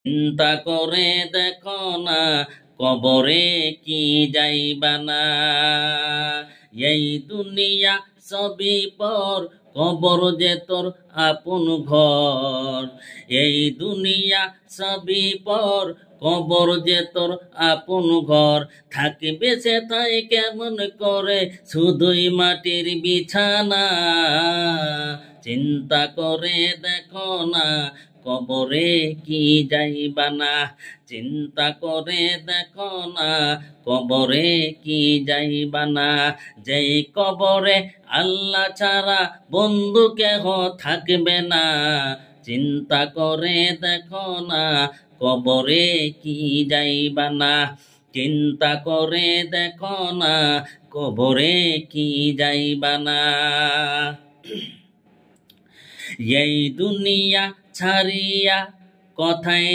চিন্তা করে দেখো না কবরে কি যাইবা না। এই দুনিয়া সবই পর, কবর যে তোর আপন ঘর। এই দুনিয়া সবই পর, কবর যে তোর আপন ঘর। থাকবে সে তাই কেমন করে, শুধুই মাটির বিছানা। চিন্তা করে দেখো না কবরে কি যাইবা না। চিন্তা করে দেখো না কবরে কি যাইবা না। যেই কবরে আল্লাহ ছাড়া বন্ধু কেহ থাকবে না। চিন্তা করে দেখো না কবরে কি যাইবা না। চিন্তা করে দেখো না কবরে কি যাইবা না। এই দুনিয়া ছাড়িয়া কথায়